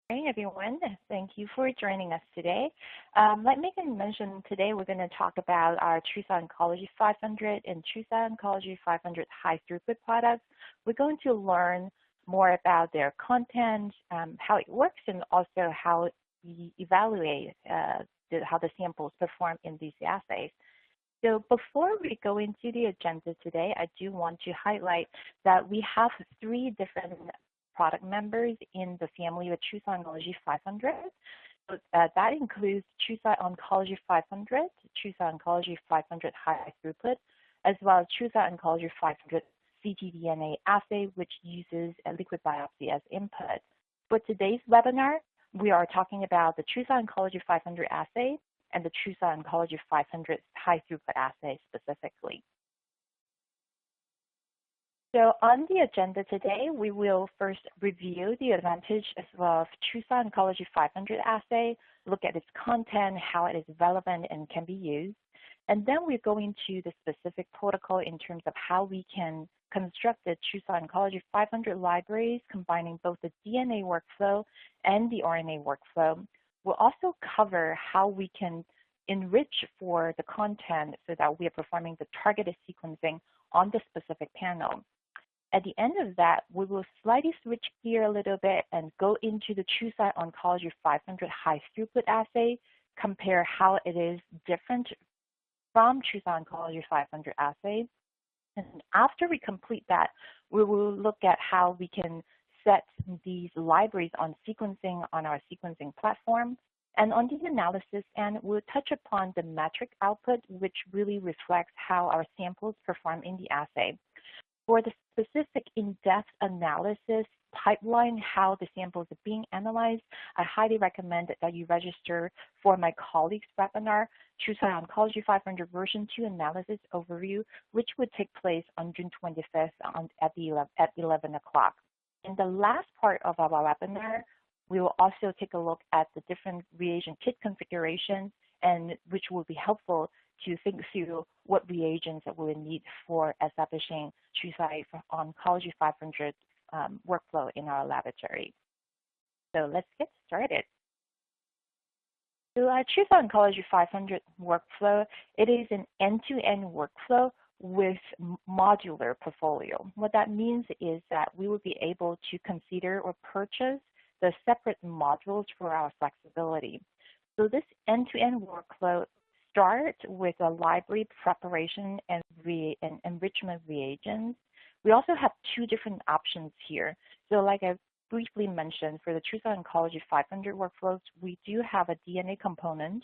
Hey everyone, thank you for joining us today. Like Megan mentioned, today we're going to talk about our TruSight Oncology 500 and TruSight Oncology 500 High Throughput products. We're going to learn more about their content, how it works, and also how we evaluate how the samples perform in these assays. So before we go into the agenda today, I do want to highlight that we have 3 different product members in the family of TruSight Oncology 500. So, that includes TruSight Oncology 500, TruSight Oncology 500 High Throughput, as well as TruSight Oncology 500 ctDNA assay, which uses a liquid biopsy as input. For today's webinar, we are talking about the TruSight Oncology 500 assay and the TruSight Oncology 500 High Throughput assay specifically. So on the agenda today, we will first review the advantage of TruSight Oncology 500 assay, look at its content, how it is relevant and can be used. And then we're going to the specific protocol in terms of how we can construct the TruSight Oncology 500 libraries, combining both the DNA workflow and the RNA workflow. We'll also cover how we can enrich for the content so that we are performing the targeted sequencing on the specific panel. At the end of that, we will slightly switch gear a little bit and go into the TruSight Oncology 500 High Throughput assay, compare how it is different from TruSight Oncology 500 assay. And after we complete that, we will look at how we can set these libraries on sequencing on our sequencing platform. And on the analysis end, we'll touch upon the metric output, which really reflects how our samples perform in the assay. For the specific in-depth analysis pipeline, how the samples are being analyzed, I highly recommend that you register for my colleague's webinar, TruSight Oncology 500 version 2 analysis overview, which would take place on June 25th at 11 o'clock. In the last part of our webinar, we will also take a look at the different reagent kit configurations, and which will be helpful to think through what reagents that we will need for establishing TruSight Oncology 500 workflow in our laboratory. So let's get started. So TruSight Oncology 500 workflow, it is an end-to-end workflow with modular portfolio. What that means is that we will be able to consider or purchase the separate modules for our flexibility. So this end-to-end workflow starts with a library preparation and enrichment reagents. We also have 2 different options here. So like I briefly mentioned, for the TruSight Oncology 500 workflows, we do have a DNA component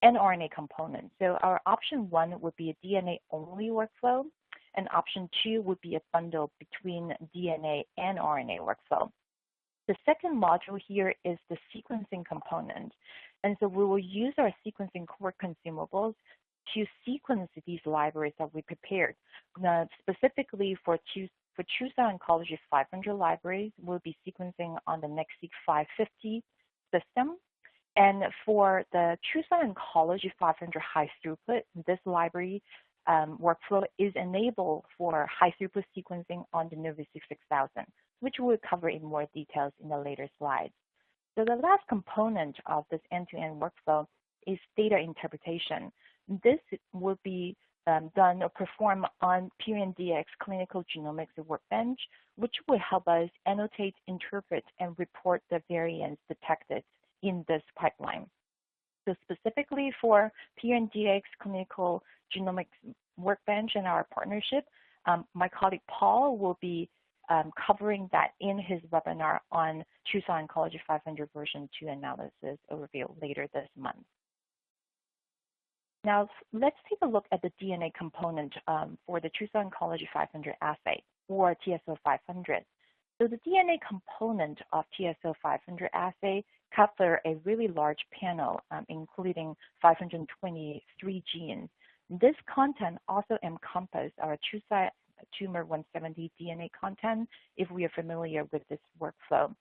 and RNA component. So our option 1 would be a DNA-only workflow, and option 2 would be a bundle between DNA and RNA workflow. The second module here is the sequencing component. And so we will use our sequencing core consumables to sequence these libraries that we prepared. Now, specifically for TruSight Oncology 500 libraries, we'll be sequencing on the NextSeq 550 system. And for the TruSight Oncology 500 High Throughput, this library workflow is enabled for high throughput sequencing on the NovaSeq 6000, which we'll cover in more details in the later slides. So the last component of this end-to-end workflow is data interpretation. This will be done or performed on PRNDX Clinical Genomics Workbench, which will help us annotate, interpret, and report the variants detected in this pipeline. So specifically for PRNDX Clinical Genomics Workbench and our partnership, my colleague Paul will be covering that in his webinar on TruSight Oncology 500 version 2 analysis overview later this month. Now, let's take a look at the DNA component for the TruSight Oncology 500 assay, or TSO 500. So the DNA component of TSO 500 assay cover a really large panel, including 523 genes. This content also encompasses our TruSight tumor 170 DNA content, if we are familiar with this workflow.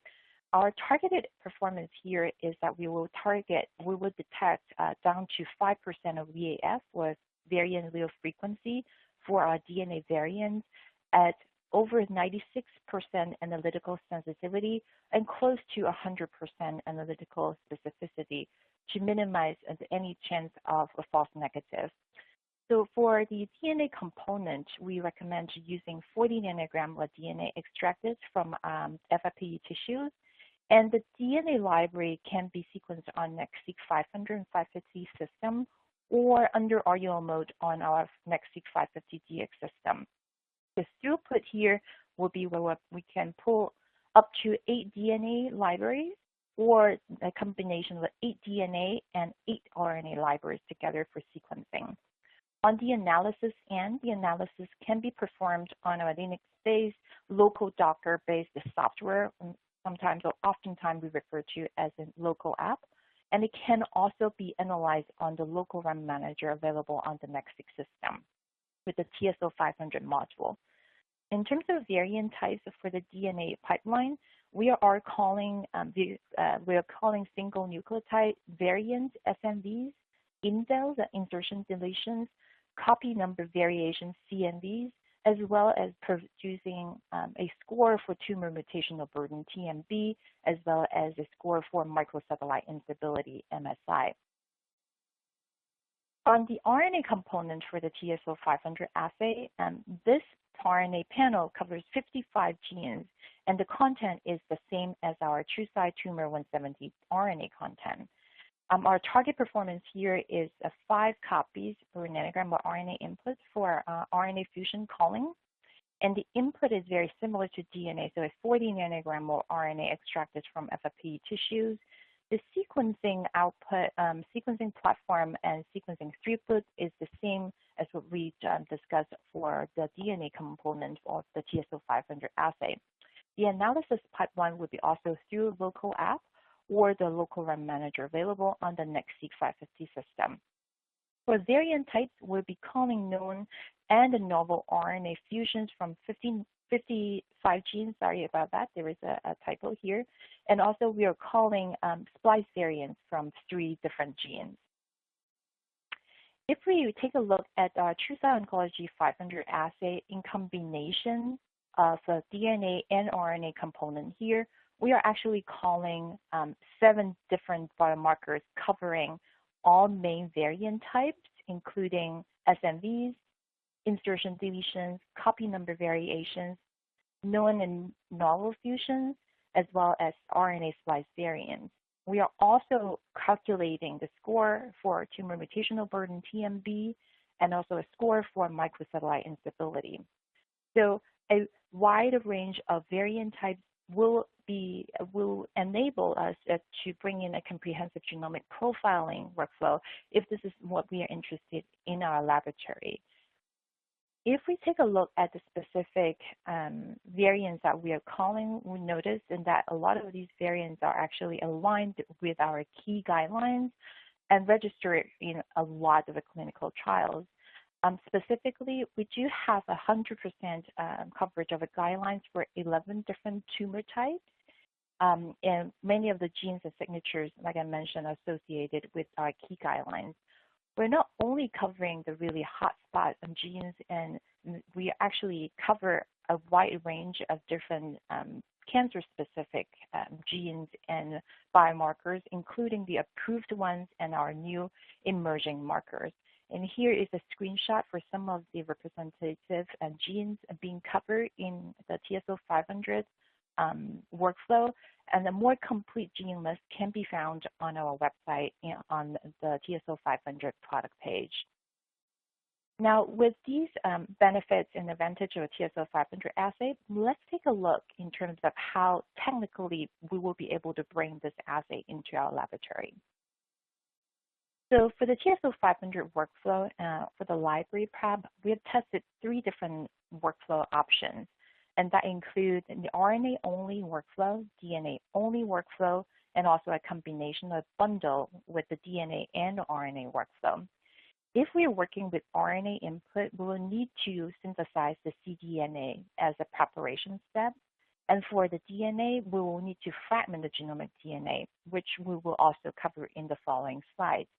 Our targeted performance here is that we will detect down to 5% of VAF, or variant allele frequency, for our DNA variants at over 96% analytical sensitivity and close to 100% analytical specificity to minimize any chance of a false negative. So for the DNA component, we recommend using 40 nanogram of DNA extracted from FFPE tissues, and the DNA library can be sequenced on NextSeq 500 and 550 system or under RUO mode on our NextSeq 550DX system. The throughput here will be where we can pull up to 8 DNA libraries or a combination of 8 DNA and 8 RNA libraries together for sequencing. On the analysis end, the analysis can be performed on a Linux-based, local Docker-based software, sometimes or oftentimes we refer to as a local app, and it can also be analyzed on the local run manager available on the NextSeq system with the TSO500 module. In terms of variant types for the DNA pipeline, we are calling single nucleotide variants, SNVs, indels, insertion deletions, copy number variations, CNVs, as well as producing a score for tumor mutational burden, TMB, as well as a score for microsatellite instability, MSI. On the RNA component for the TSO500 assay, this RNA panel covers 55 genes, and the content is the same as our TruSight Tumor 170 RNA content. Our target performance here is 5 copies per nanogram of RNA input for RNA fusion calling. And the input is very similar to DNA, so a 40 nanogram of RNA extracted from FFPE tissues. The sequencing output, sequencing platform and sequencing throughput is the same as what we discussed for the DNA component of the TSO500 assay. The analysis pipeline would be also through local app or the local run manager available on the NextSeq 550 system. For variant types, we'll be calling known and novel RNA fusions from 55 genes. Sorry about that. There is a typo here. And also, we are calling splice variants from 3 different genes. If we take a look at our TruSight Oncology 500 assay in combination of the DNA and RNA component here, we are actually calling 7 different biomarkers covering all main variant types, including SNVs, insertion deletions, copy number variations, known and novel fusions, as well as RNA splice variants. We are also calculating the score for tumor mutational burden, TMB, and also a score for microsatellite instability. So a wide range of variant types will enable us to bring in a comprehensive genomic profiling workflow if this is what we are interested in our laboratory. If we take a look at the specific variants that we are calling, we notice that a lot of these variants are actually aligned with our key guidelines and registered in a lot of the clinical trials. Specifically, we do have 100% coverage of the guidelines for 11 different tumor types, and many of the genes and signatures, like I mentioned, are associated with our key guidelines. We're not only covering the really hotspot genes, and we actually cover a wide range of different cancer-specific genes and biomarkers, including the approved ones and our new emerging markers. And here is a screenshot for some of the representative genes being covered in the TSO500 workflow. And a more complete gene list can be found on our website on the TSO500 product page. Now, with these benefits and advantage of a TSO500 assay, let's take a look in terms of how technically we will be able to bring this assay into our laboratory. So for the TSO500 workflow, for the library prep, we have tested 3 different workflow options, and that include the RNA-only workflow, DNA-only workflow, and also a combination of bundle with the DNA and RNA workflow. If we are working with RNA input, we will need to synthesize the cDNA as a preparation step. And for the DNA, we will need to fragment the genomic DNA, which we will also cover in the following slides.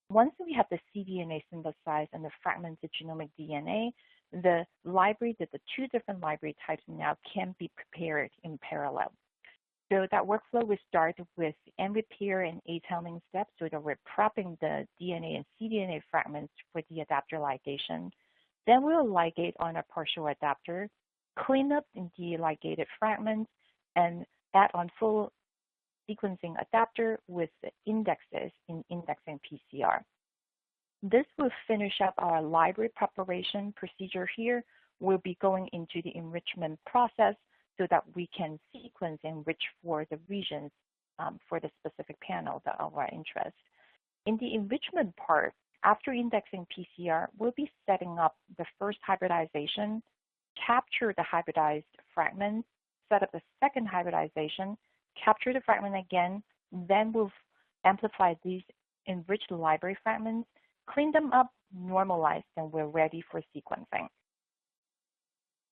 Once we have the cDNA synthesized and the fragmented genomic DNA, the two different library types now can be prepared in parallel. So that workflow will start with repair and A-tailing steps, so that we're prepping the DNA and cDNA fragments for the adapter ligation. Then we'll ligate on a partial adapter, clean up the ligated fragments, and add on full sequencing adapter with the indexes in indexing PCR. This will finish up our library preparation procedure here. We'll be going into the enrichment process so that we can sequence and enrich for the regions for the specific panel of our interest. In the enrichment part, after indexing PCR, we'll be setting up the first hybridization, capture the hybridized fragments, set up the second hybridization, capture the fragment again, then we'll amplify these enriched library fragments, clean them up, normalize, and we're ready for sequencing.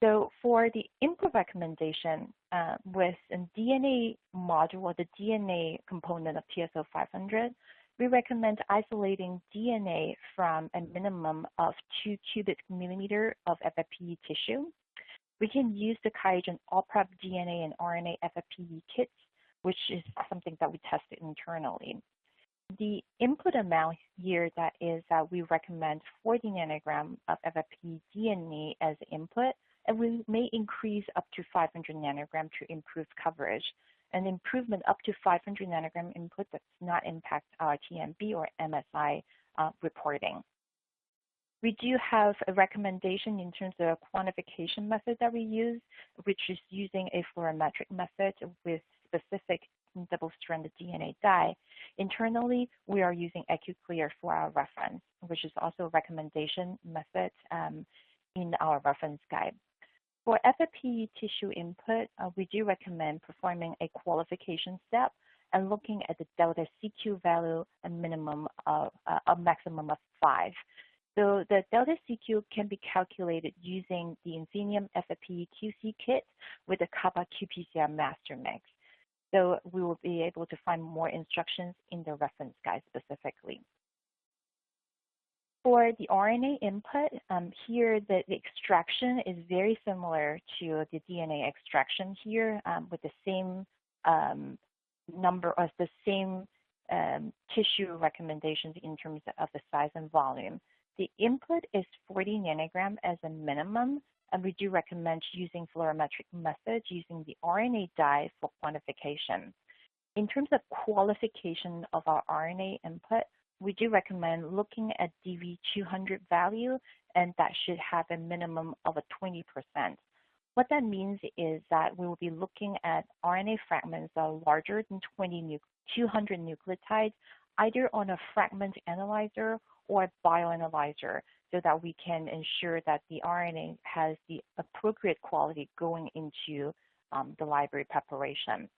So for the input recommendation with a DNA module or the DNA component of TSO 500, we recommend isolating DNA from a minimum of 2 cubic millimeter of FFPE tissue. We can use the QIAGEN all-prep DNA and RNA FFPE kits, which is something that we tested internally. The input amount here that is we recommend 40 nanogram of FFPE DNA as input, and we may increase up to 500 nanogram to improve coverage. An improvement up to 500 nanogram input does not impact our TMB or MSI reporting. We do have a recommendation in terms of quantification method that we use, which is using a fluorometric method with specific double-stranded DNA dye. Internally, we are using AccuClear for our reference, which is also a recommendation method in our reference guide. For FFPE tissue input, we do recommend performing a qualification step and looking at the delta CQ value a maximum of 5. So the delta CQ can be calculated using the Infinium FFPE QC kit with the Kappa qPCR master mix. So we will be able to find more instructions in the reference guide specifically. For the RNA input, here the extraction is very similar to the DNA extraction here with the same number of the same tissue recommendations in terms of the size and volume. The input is 40 nanogram as a minimum, and we do recommend using fluorometric methods using the RNA dye for quantification. In terms of qualification of our RNA input, we do recommend looking at DV200 value, and that should have a minimum of a 20%. What that means is that we will be looking at RNA fragments that are larger than 200 nucleotides, either on a fragment analyzer or a bioanalyzer, so that we can ensure that the RNA has the appropriate quality going into the library preparation.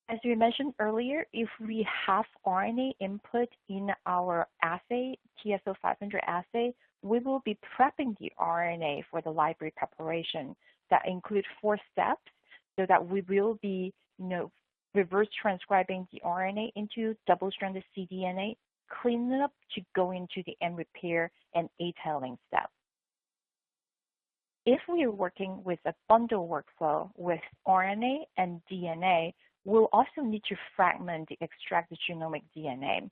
As we mentioned earlier, if we have RNA input in our assay, TSO 500 assay, we will be prepping the RNA for the library preparation. That includes 4 steps, so that we will be, reverse transcribing the RNA into double-stranded cDNA, clean it up to go into the end repair and A-tailing step. If we are working with a bundle workflow with RNA and DNA, we'll also need to fragment the extracted genomic DNA.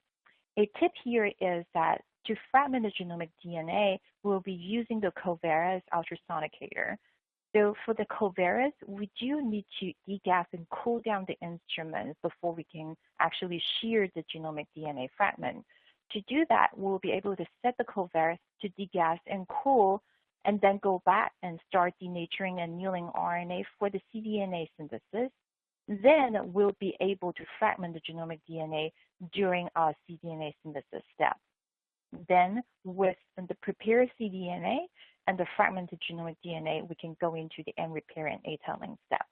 A tip here is that to fragment the genomic DNA, we'll be using the Covaris ultrasonicator. So for the Covaris, we do need to degas and cool down the instrument before we can actually shear the genomic DNA fragment. To do that, we'll be able to set the Covaris to degas and cool, and then go back and start denaturing and annealing RNA for the cDNA synthesis. Then we'll be able to fragment the genomic DNA during our cDNA synthesis step. Then with the prepared cDNA and the fragmented genomic DNA, we can go into the end repair and A-tailing step.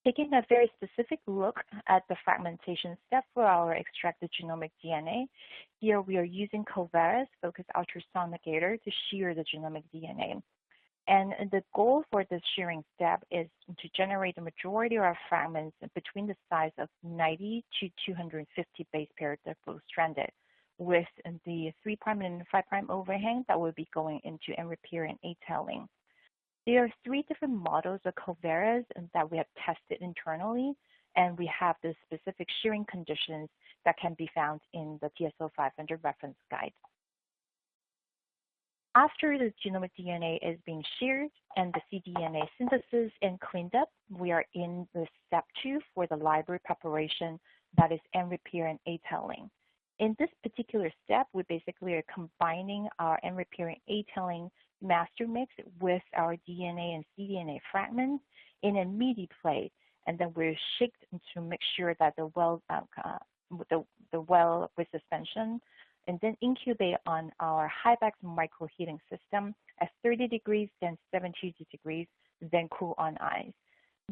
Taking a very specific look at the fragmentation step for our extracted genomic DNA, here we are using Covaris focused ultrasonicator to shear the genomic DNA. And the goal for this shearing step is to generate the majority of our fragments between the size of 90 to 250 base pairs double-stranded. with the 3' and 5' overhang that will be going into end repair and A-tailing. There are 3 different models of covariates that we have tested internally, and we have the specific shearing conditions that can be found in the TSO 500 reference guide. After the genomic DNA is being sheared and the cDNA synthesis and cleaned up, we are in the step 2 for the library preparation, that is end repair and A-tailing. In this particular step, we basically are combining our end repair and A-tailing master mix with our DNA and cDNA fragments in a meaty plate, and then we're shaked to make sure that the well with suspension, and then incubate on our high-back microheating system at 30 degrees, then 70 degrees, then cool on ice.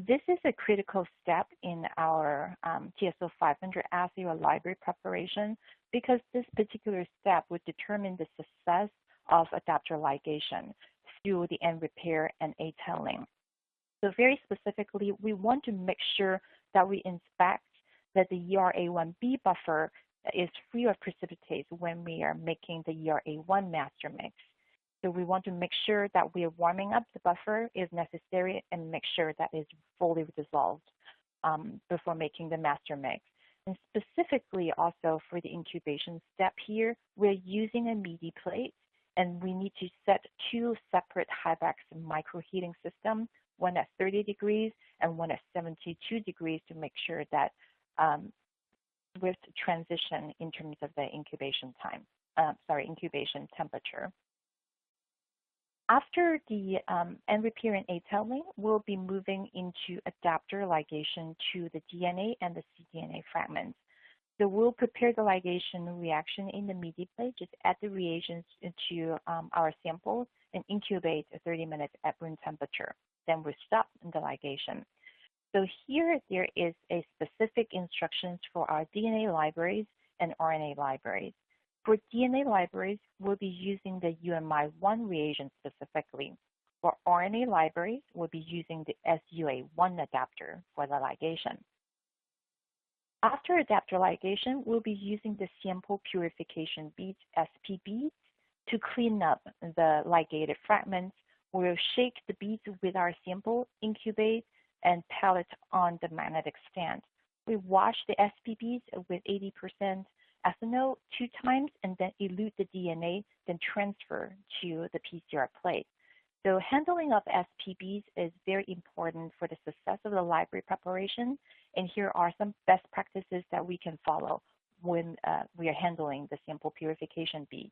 This is a critical step in our TSO 500 assay or library preparation because this particular step would determine the success of adapter ligation through the end repair and A-tailing. So very specifically, we want to make sure that we inspect that the ERA1B buffer is free of precipitates when we are making the ERA1 master mix. So we want to make sure that we are warming up the buffer if necessary and make sure that it's fully dissolved before making the master mix. And specifically also for the incubation step here, we're using a meaty plate and we need to set 2 separate high-back microheating systems, one at 30 degrees and one at 72 degrees to make sure that with transition in terms of the incubation time, incubation temperature. After the end repair and A-tailing, we'll be moving into adapter ligation to the DNA and the cDNA fragments. So we'll prepare the ligation reaction in the meaty plate, just add the reagents into our samples and incubate 30 minutes at room temperature. Then we stop the ligation. So here there is a specific instructions for our DNA libraries and RNA libraries. For DNA libraries, we'll be using the UMI1 reagent specifically. For RNA libraries, we'll be using the SUA1 adapter for the ligation. After adapter ligation, we'll be using the sample purification beads, SP beads, to clean up the ligated fragments. We'll shake the beads with our sample, incubate, and pellet on the magnetic stand. We wash the SP beads with 80% ethanol 2 times and then elute the DNA, then transfer to the PCR plate. So handling of SPBs is very important for the success of the library preparation, and here are some best practices that we can follow when we are handling the sample purification bead.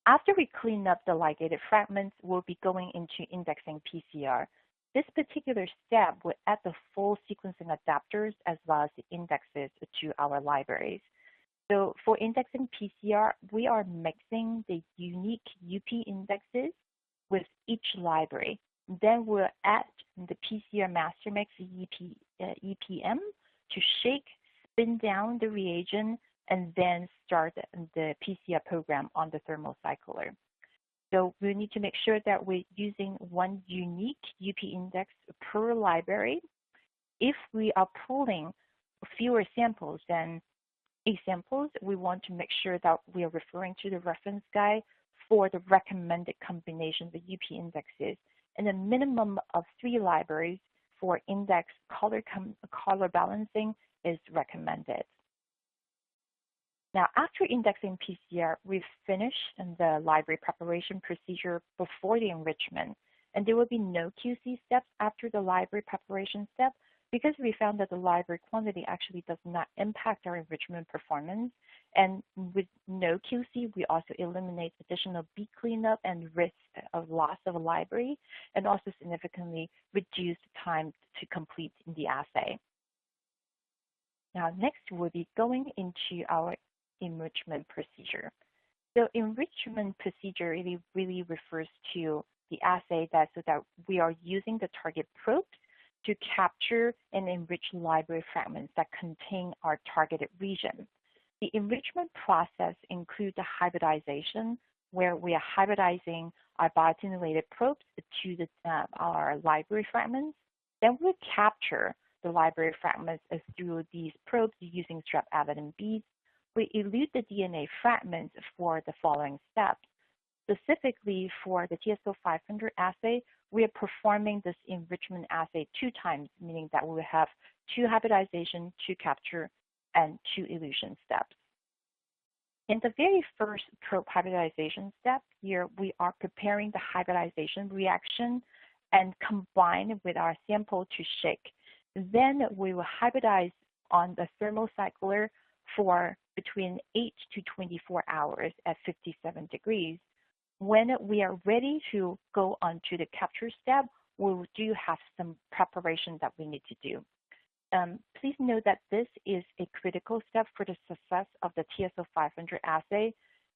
After we clean up the ligated fragments, we'll be going into indexing PCR. This particular step will add the full sequencing adapters as well as the indexes to our libraries. So for indexing PCR, we are mixing the unique UP indexes with each library. Then we'll add the PCR master mix EPM to shake, spin down the reagent, and then start the PCR program on the thermocycler. So we need to make sure that we're using one unique UP index per library. If we are pulling fewer samples than 8 samples, we want to make sure that we are referring to the reference guide for the recommended combination of UP indexes and a minimum of 3 libraries for index color balancing is recommended. Now, after indexing PCR, we've finished the library preparation procedure before the enrichment, and there will be no QC steps after the library preparation step because we found that the library quantity actually does not impact our enrichment performance. And with no QC, we also eliminate additional bead cleanup and risk of loss of a library, and also significantly reduce the time to complete the assay. Now, next we'll be going into our enrichment procedure. So enrichment procedure really refers to the assay so that we are using the target probes to capture and enrich library fragments that contain our targeted region. The enrichment process includes the hybridization, where we are hybridizing our bioattenuated probes to our library fragments. Then we'll capture the library fragments through these probes using strep evident beads. we elute the DNA fragments for the following steps. Specifically for the TSO500 assay, we are performing this enrichment assay 2 times, meaning that we will have 2 hybridization, 2 capture, and 2 elution steps. In the very first probe hybridization step here, we are preparing the hybridization reaction and combine with our sample to shake. Then we will hybridize on the thermocycler for between 8 to 24 hours at 57 degrees. When we are ready to go on to the capture step, we do have some preparation that we need to do. Please note that this is a critical step for the success of the TSO500 assay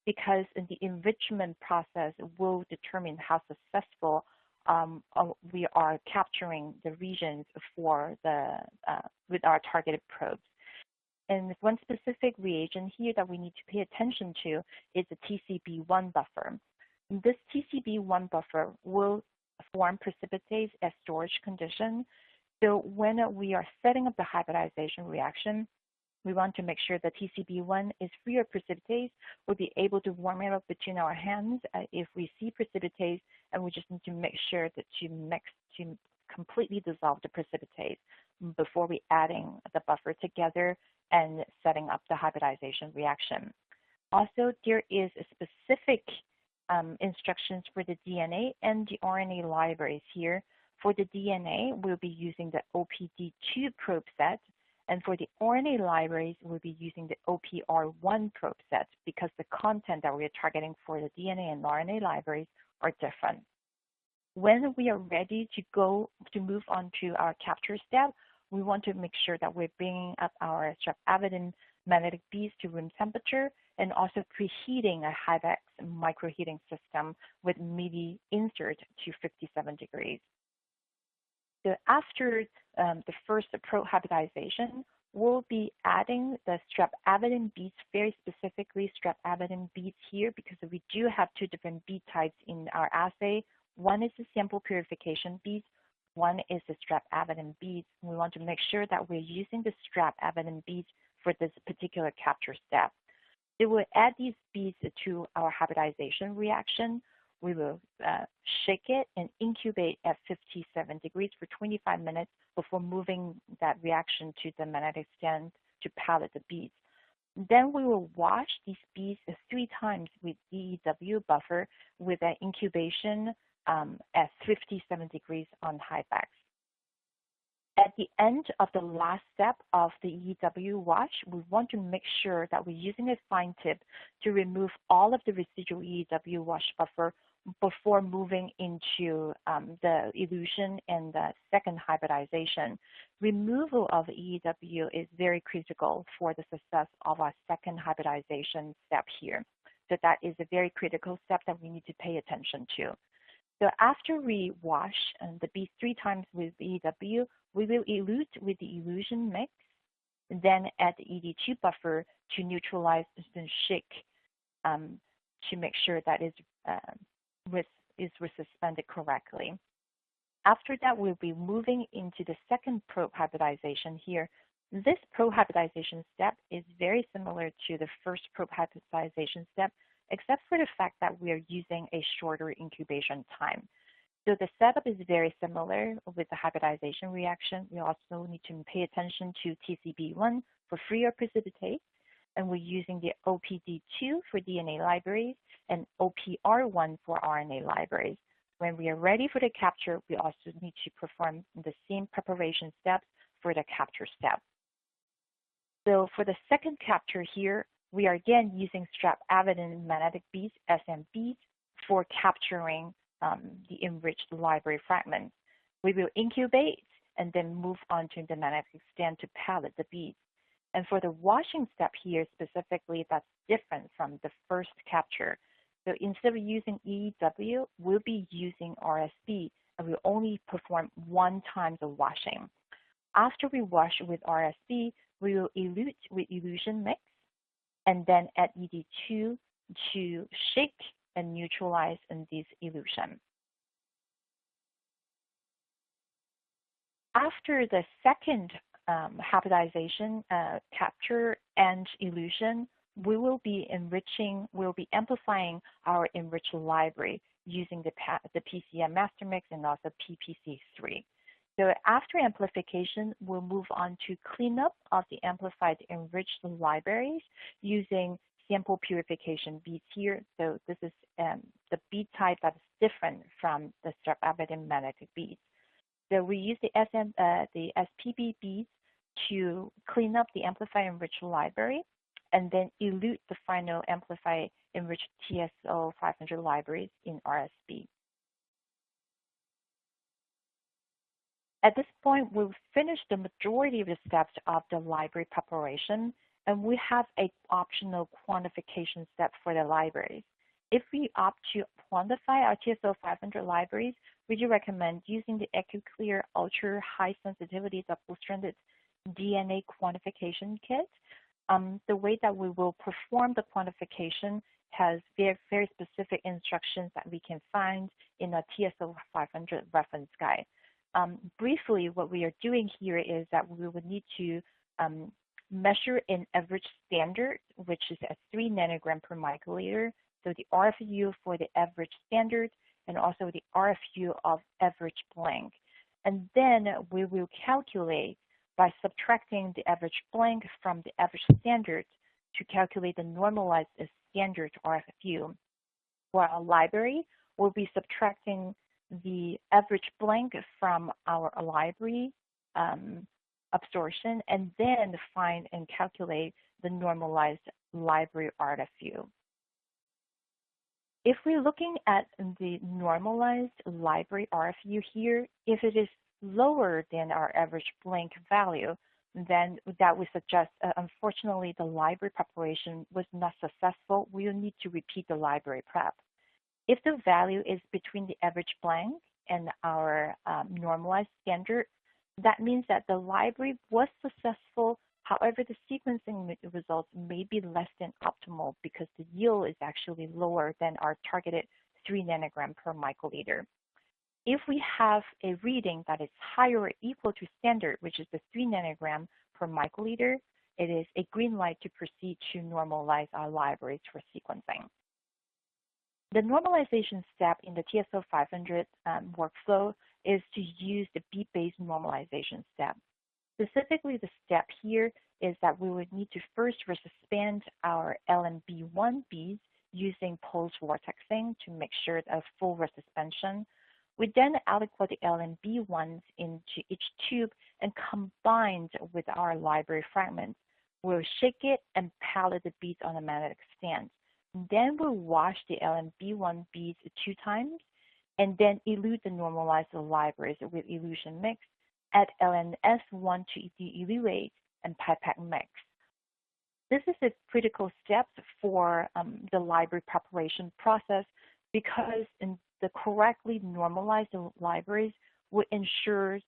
because the enrichment process will determine how successful we are capturing the regions for with our targeted probes. And one specific reagent here that we need to pay attention to is the TCB1 buffer. This TCB1 buffer will form precipitates as storage condition. So when we are setting up the hybridization reaction, we want to make sure that TCB1 is free of precipitates. We'll be able to warm it up between our hands if we see precipitates, and we just need to make sure that to completely dissolve the precipitates before we adding the buffer together and setting up the hybridization reaction. Also, there is a specific instructions for the DNA and the RNA libraries here. For the DNA, we'll be using the OPD2 probe set, and for the RNA libraries, we'll be using the OPR1 probe set because the content that we are targeting for the DNA and RNA libraries are different. When we are ready to move on to our capture step, we want to make sure that we're bringing up our strep-evident magnetic beads to room temperature and also preheating a Hyvex microheating system with MIDI insert to 57 degrees. So after the first probe hybridization, we'll be adding the strep-evident beads, very specifically strep-evident beads here because we do have 2 different bead types in our assay. One is the sample purification beads, one is the strep-evident beads. We want to make sure that we're using the strep-evident beads for this particular capture step. So we'll add these beads to our hybridization reaction. We will shake it and incubate at 57 degrees for 25 minutes before moving that reaction to the magnetic stand to pallet the beads. Then we will wash these beads 3 times with EEW buffer with an incubation at 57 degrees on Hyvex. At the end of the last step of the EEW wash, we want to make sure that we're using a fine tip to remove all of the residual EEW wash buffer before moving into the elution and the second hybridization. Removal of EEW is very critical for the success of our second hybridization step here. So that is a very critical step that we need to pay attention to. So after we wash the beads 3 times with EEW, we will elute with the elution mix, then add the ED2 buffer to neutralize and shake to make sure that is suspended correctly. After that, we'll be moving into the second probe hybridization here. This probe hybridization step is very similar to the first probe hybridization step, except for the fact that we are using a shorter incubation time. So the setup is very similar with the hybridization reaction. We also need to pay attention to TCB1 for free or precipitate, and we're using the OPD2 for DNA libraries and OPR1 for RNA libraries. When we are ready for the capture, we also need to perform the same preparation steps for the capture step. So for the second capture here, we are again using strep-evident magnetic beads, SM beads, for capturing the enriched library fragments. We will incubate and then move on to the magnetic stand to pallet the beads. And for the washing step here specifically, that's different from the first capture. So instead of using EEW, we'll be using RSB, and we'll only perform 1 time the washing. After we wash with RSB, we will elute with elution mix, and then add ED2 to shake and neutralize in this elution. After the second hybridization capture and elution, we'll be amplifying our Enriched library using the PCM master mix and also PPC3. So after amplification, we'll move on to cleanup of the amplified enriched libraries using sample purification beads here. So this is the bead type that is different from the strep magnetic beads. So we use the SPB beads to clean up the amplified enriched library and then elute the final amplified enriched TSO 500 libraries in RSB. At this point, we've finished the majority of the steps of the library preparation, and we have an optional quantification step for the libraries. If we opt to quantify our TSO 500 libraries, we do recommend using the EquiClear Ultra High Sensitivity Double-Stranded DNA Quantification Kit. The way that we will perform the quantification has very, very specific instructions that we can find in a TSO 500 reference guide. Briefly, what we are doing here is that we would need to measure an average standard, which is at 3 nanogram per microliter. So the RFU for the average standard and also the RFU of average blank. And then we will calculate by subtracting the average blank from the average standard to calculate the normalized standard RFU. For our library, we'll be subtracting the average blank from our library absorption and then find and calculate the normalized library RFU. If we're looking at the normalized library RFU here, if it is lower than our average blank value, then that would suggest, unfortunately, the library preparation was not successful. We will need to repeat the library prep. If the value is between the average blank and our normalized standard, that means that the library was successful. However, the sequencing results may be less than optimal because the yield is actually lower than our targeted 3 nanogram per microliter. If we have a reading that is higher or equal to standard, which is the 3 nanogram per microliter, it is a green light to proceed to normalize our libraries for sequencing. The normalization step in the TSO 500 workflow is to use the bead-based normalization step. Specifically, the step here is that we would need to first resuspend our LNB1 beads using pulse vortexing to make sure a full resuspension. We then aliquot the LNB1s into each tube and combined with our library fragments. We'll shake it and pallet the beads on a magnetic stand. Then we'll wash the LNB1 beads 2 times and then elute the normalized libraries with elution mix. Add LNS1 to de-elute and pipette mix. This is a critical step for the library preparation process because the correctly normalized libraries will ensure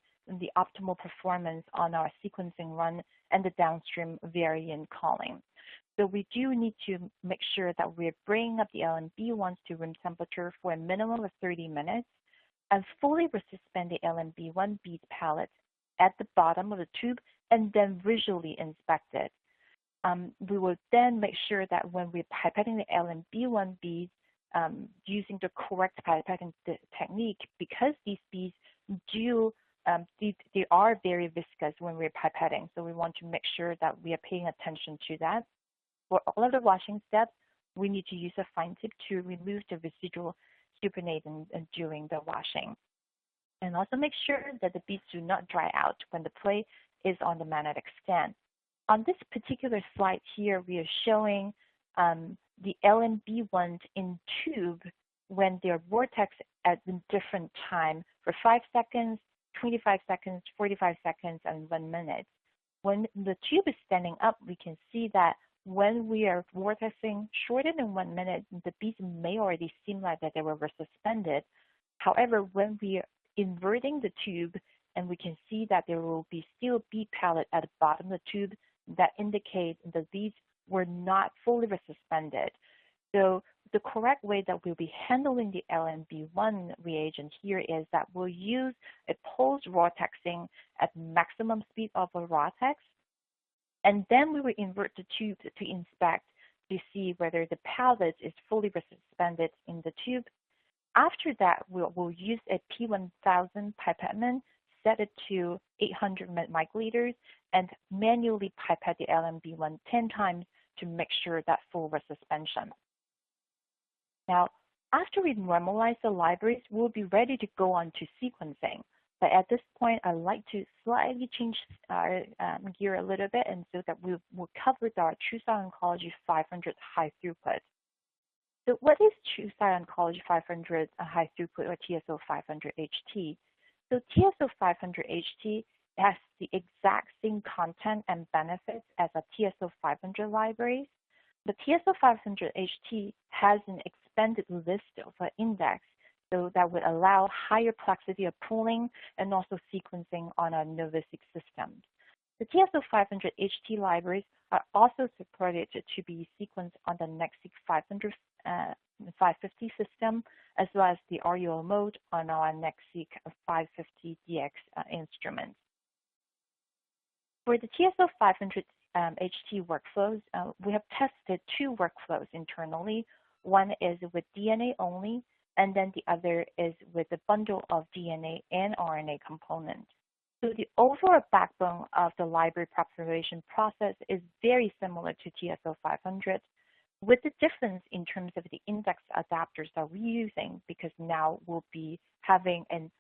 the optimal performance on our sequencing run and the downstream variant calling. So we do need to make sure that we're bringing up the LNB1s to room temperature for a minimum of 30 minutes and fully resuspend the LNB1 bead pallet at the bottom of the tube and then visually inspect it. We will then make sure that when we're pipetting the LNB1 beads using the correct pipetting technique, because these beads they are very viscous when we're pipetting, so we want to make sure that we are paying attention to that. For all of the washing steps, we need to use a fine tip to remove the residual supernatant during the washing. And also make sure that the beads do not dry out when the plate is on the magnetic stand. On this particular slide here, we are showing the LNB1s in tube when they're vortex at a different time for 5 seconds, 25 seconds, 45 seconds, and 1 minute. When the tube is standing up, we can see that when we are vortexing shorter than 1 minute, the beads may already seem like that they were suspended. However, when we are inverting the tube and we can see that there will be still bead pallet at the bottom of the tube, that indicates that these were not fully resuspended. So the correct way that we'll be handling the LNB1 reagent here is that we'll use a pulse vortexing at maximum speed of a vortex, and then we will invert the tube to inspect to see whether the pellet is fully suspended in the tube. After that, we'll use a P1000 pipette, set it to 800 microliters, and manually pipette the LMB1 10 times to make sure that full suspension. Now, after we normalize the libraries, we'll be ready to go on to sequencing. But at this point, I'd like to slightly change our gear a little bit, and so that we'll cover our TruSight Oncology 500 High Throughput. So what is TruSight Oncology 500 High Throughput, or TSO 500 HT? So TSO 500 HT has the exact same content and benefits as a TSO 500 libraries. The TSO 500 HT has an expanded list of index, so that would allow higher complexity of pooling and also sequencing on our NovaSeq systems. The TSO 500 HT libraries are also supported to be sequenced on the NextSeq 550 system, as well as the RUO mode on our NextSeq 550DX instruments. For the TSO 500 HT workflows, we have tested two workflows internally. One is with DNA only, and then the other is with a bundle of DNA and RNA components. So the overall backbone of the library preparation process is very similar to TSO 500, with the difference in terms of the index adapters that we're using, because now we'll be having an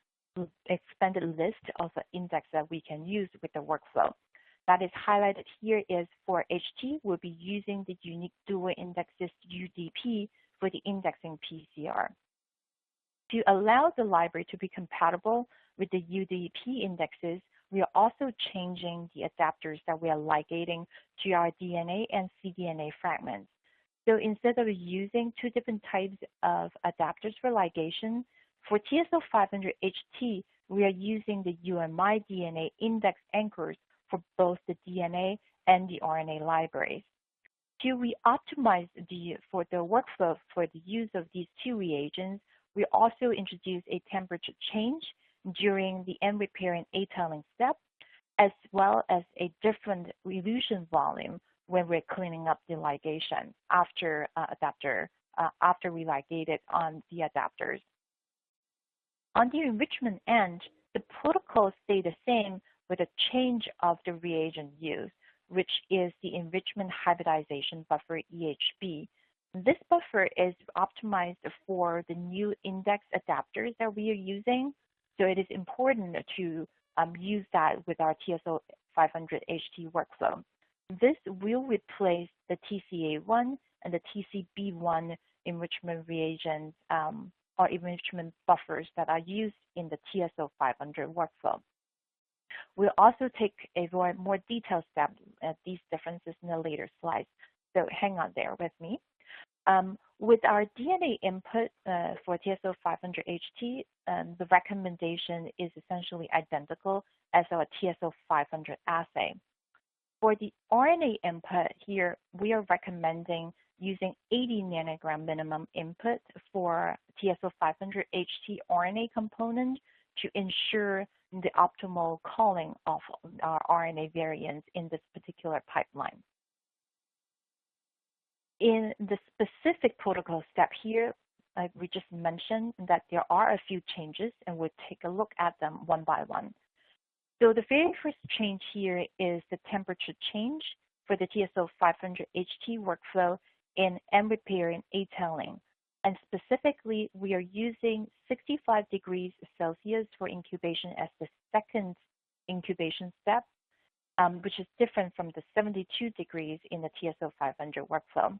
expanded list of index that we can use with the workflow. That is highlighted here is for HT, we'll be using the unique dual indexes UDP for the indexing PCR. To allow the library to be compatible with the UDP indexes, we are also changing the adapters that we are ligating to our DNA and cDNA fragments. So instead of using two different types of adapters for ligation, for TSO 500 HT, we are using the UMI DNA index anchors for both the DNA and the RNA libraries. To re-optimize for the workflow for the use of these two reagents, we also introduce a temperature change during the end repair and A-tailing step, as well as a different elution volume when we're cleaning up the ligation after after we ligate it on the adapters. On the enrichment end, the protocols stay the same with a change of the reagent used, which is the enrichment hybridization buffer EHB. This buffer is optimized for the new index adapters that we are using, so it is important to use that with our TSO 500 HT workflow. This will replace the TCA1 and the TCB1 enrichment reagents or enrichment buffers that are used in the TSO 500 workflow. We'll also take a more detailed step at these differences in the later slides, so hang on there with me. With our DNA input for TSO 500 HT, the recommendation is essentially identical as our TSO 500 assay. For the RNA input here, we are recommending using 80 nanogram minimum input for TSO 500 HT RNA component to ensure the optimal calling of our RNA variants in this particular pipeline. In the specific protocol step here, like we just mentioned, that there are a few changes, and we'll take a look at them one by one. So the very first change here is the temperature change for the TSO 500 HT workflow in end repair and A-tailing. And specifically, we are using 65 degrees Celsius for incubation as the second incubation step, which is different from the 72 degrees in the TSO 500 workflow.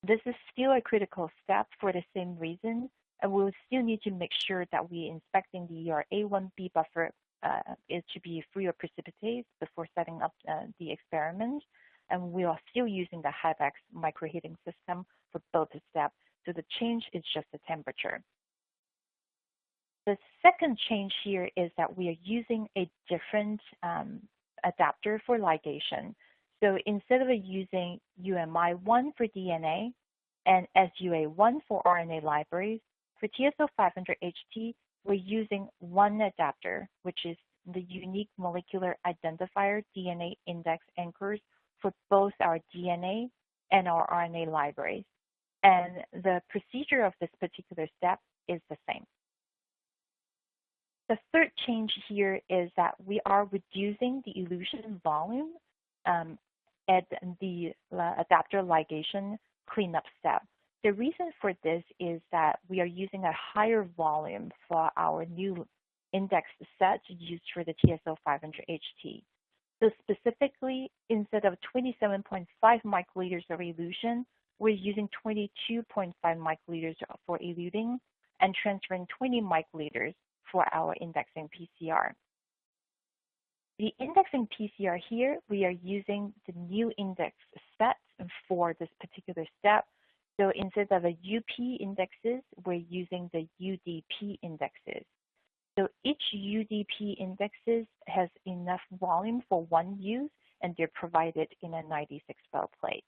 This is still a critical step for the same reason, and we'll still need to make sure that we're inspecting the A1B buffer is to be free of precipitates before setting up the experiment. And we are still using the Hybex microheating system for both steps, so the change is just the temperature. The second change here is that we are using a different adapter for ligation. So instead of using UMI1 for DNA and SUA1 for RNA libraries, for TSO 500 HT, we're using one adapter, which is the unique molecular identifier DNA index anchors for both our DNA and RNA libraries. And the procedure of this particular step is the same. The third change here is that we are reducing the elution volume at the adapter ligation cleanup step. The reason for this is that we are using a higher volume for our new index set used for the TSO500HT. So specifically, instead of 27.5 microliters of elution, we're using 22.5 microliters for eluting and transferring 20 microliters for our indexing PCR. The indexing PCR here, we are using the new index set for this particular step. So instead of a UP indexes, we're using the UDP indexes. So each UDP indexes has enough volume for one use, and they're provided in a 96-well plate.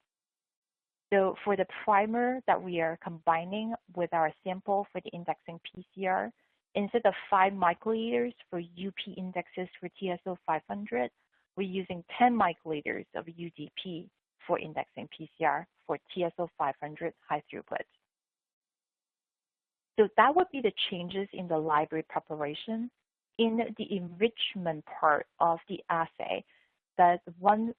So for the primer that we are combining with our sample for the indexing PCR, instead of 5 microliters for UP indexes for TSO500, we're using 10 microliters of UDP for indexing PCR for TSO500 high throughput. So that would be the changes in the library preparation. In the enrichment part of the assay, that one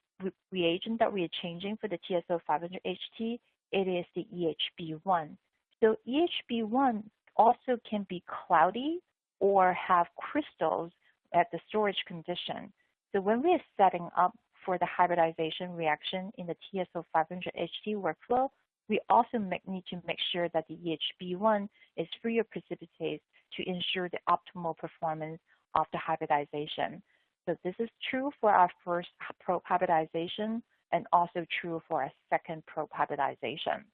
reagent that we are changing for the TSO500HT, it is the EHB1. So EHB1 also can be cloudy or have crystals at the storage condition. So when we are setting up for the hybridization reaction in the TSO500HT workflow, we also need to make sure that the EHB1 is free of precipitates to ensure the optimal performance of the hybridization. So this is true for our first probe hybridization and also true for our second probe hybridization.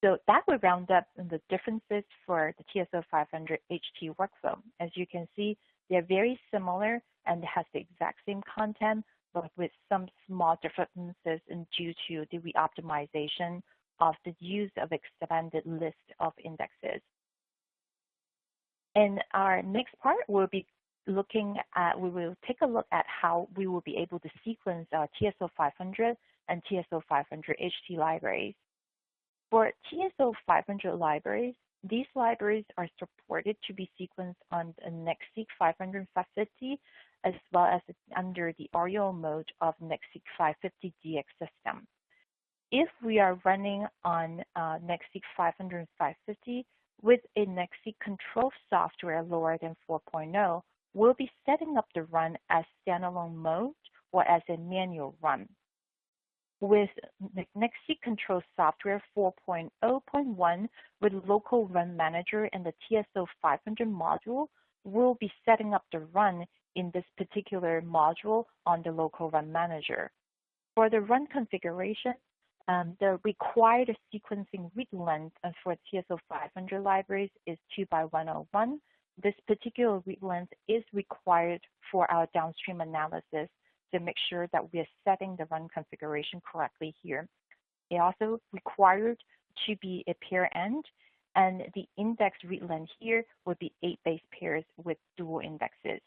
So that would round up the differences for the TSO500HT workflow. As you can see, they're very similar and has the exact same content, but with some small differences due to the reoptimization of the use of expanded list of indexes. In our next part, we'll be looking at, we will take a look at how we will be able to sequence our TSO500 and TSO500HT libraries. For TSO500 libraries, these libraries are supported to be sequenced on the NextSeq 500 550 as well as under the RUO mode of NextSeq 550 DX system. If we are running on NextSeq 500 550 with a NextSeq control software lower than 4.0, we'll be setting up the run as standalone mode or as a manual run. With NextSeq control software 4.0.1 with local run manager and the TSO500 module, we'll be setting up the run in this particular module on the local run manager. For the run configuration, the required sequencing read length for TSO500 libraries is 2x101. This particular read length is required for our downstream analysis to make sure that we are setting the run configuration correctly here. It also required to be a pair end, and the index read length here would be 8 base pairs with dual indexes.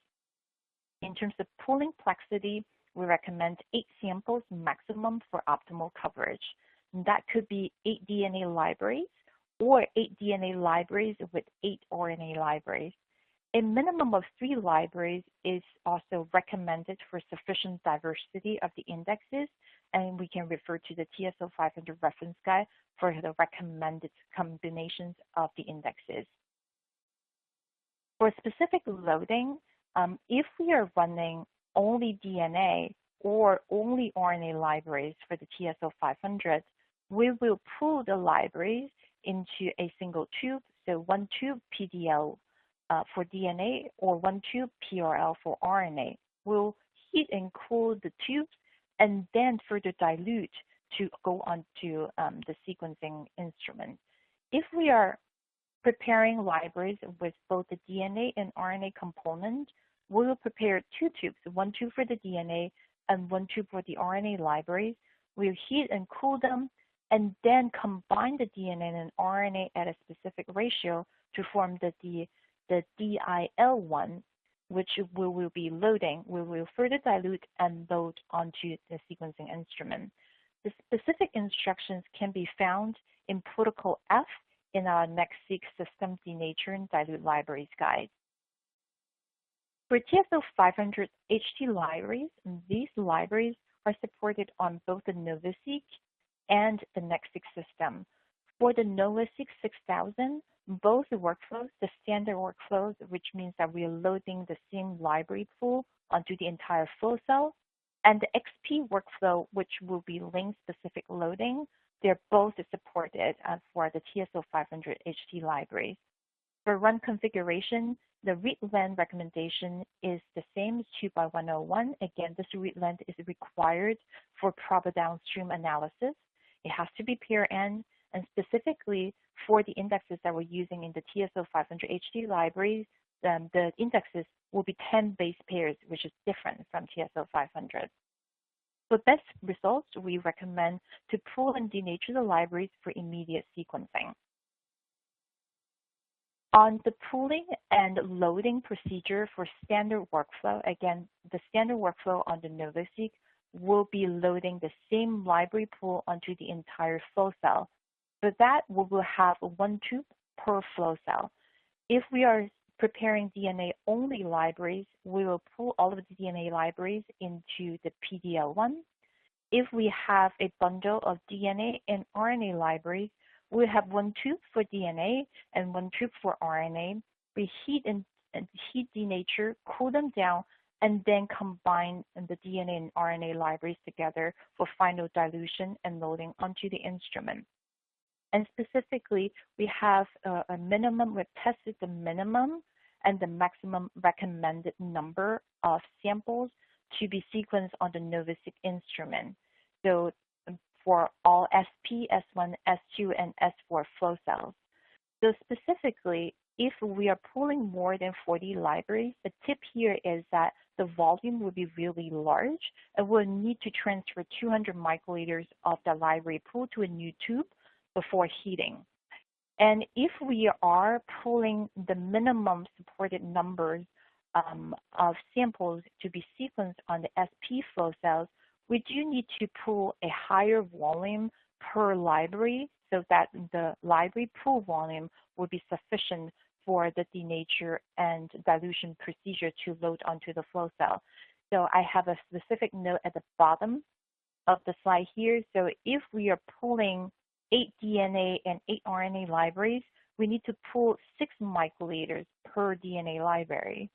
In terms of pooling complexity, we recommend 8 samples maximum for optimal coverage. And that could be 8 DNA libraries or 8 DNA libraries with 8 RNA libraries. A minimum of 3 libraries is also recommended for sufficient diversity of the indexes, and we can refer to the TSO500 reference guide for the recommended combinations of the indexes. For specific loading, if we are running only DNA or only RNA libraries for the TSO500, we will pool the libraries into a single tube, so 1 tube PDL for DNA or 1 tube PRL for RNA. We'll heat and cool the tubes and then further dilute to go onto the sequencing instrument. If we are preparing libraries with both the DNA and RNA component, we will prepare 2 tubes, 1 tube for the DNA and 1 tube for the RNA libraries. We'll heat and cool them and then combine the DNA and RNA at a specific ratio to form the DIL1, which we will be loading. We will further dilute and load onto the sequencing instrument. The specific instructions can be found in Protocol F in our NextSeq System Denature and Dilute Libraries guide. For TSO500 HT libraries, these libraries are supported on both the NovaSeq and the NextSeq system. For the NovaSeq 6000, both workflows, the standard workflows, which means that we are loading the same library pool onto the entire flow cell, and the XP workflow, which will be link-specific loading, they're both supported for the TSO500 HT libraries. For run configuration, the read length recommendation is the same as 2x101. Again, this read length is required for proper downstream analysis. It has to be pair end, and specifically for the indexes that we're using in the TSO500 HT libraries, the indexes will be 10 base pairs, which is different from TSO500. For best results, we recommend to pool and denature the libraries for immediate sequencing. On the pooling and loading procedure for standard workflow, again, the standard workflow on the NovaSeq will be loading the same library pool onto the entire flow cell. For that, we will have one tube per flow cell. If we are preparing DNA-only libraries, we will pull all of the DNA libraries into the PDL1. If we have a bundle of DNA and RNA libraries, we have one tube for DNA and one tube for RNA. We heat denature, cool them down, and then combine the DNA and RNA libraries together for final dilution and loading onto the instrument. And specifically, we have a minimum, we've tested the minimum and the maximum recommended number of samples to be sequenced on the NovaSeq instrument. So for all SP, S1, S2, and S4 flow cells. So specifically, if we are pulling more than 40 libraries, the tip here is that the volume will be really large and we'll need to transfer 200 microliters of the library pool to a new tube before heating. And if we are pulling the minimum supported numbers of samples to be sequenced on the SP flow cells, we do need to pull a higher volume per library so that the library pool volume will be sufficient for the denature and dilution procedure to load onto the flow cell. So I have a specific note at the bottom of the slide here. So if we are pulling 8 DNA and 8 RNA libraries, we need to pull 6 microliters per DNA library.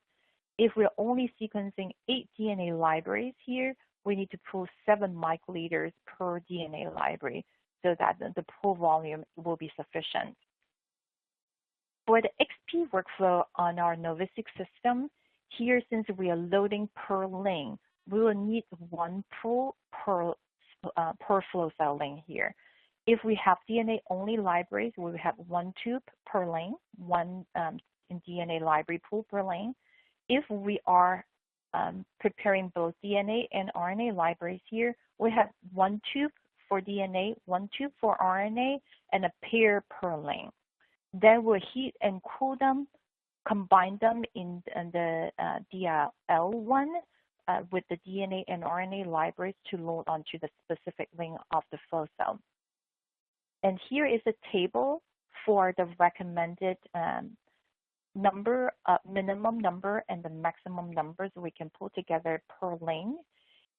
If we're only sequencing 8 DNA libraries here, we need to pull 7 microliters per DNA library so that the pool volume will be sufficient. For the XP workflow on our NovaSeq system, here since we are loading per lane, we will need one pool per flow cell lane here. If we have DNA-only libraries, we will have one tube per lane, one DNA library pool per lane. If we are preparing both DNA and RNA libraries here, we have one tube for DNA, one tube for RNA, and a pair per lane. Then we'll heat and cool them, combine them in the DLL1 with the DNA and RNA libraries to load onto the specific lane of the flow cell. And here is a table for the recommended number, minimum number, and the maximum numbers we can pull together per lane.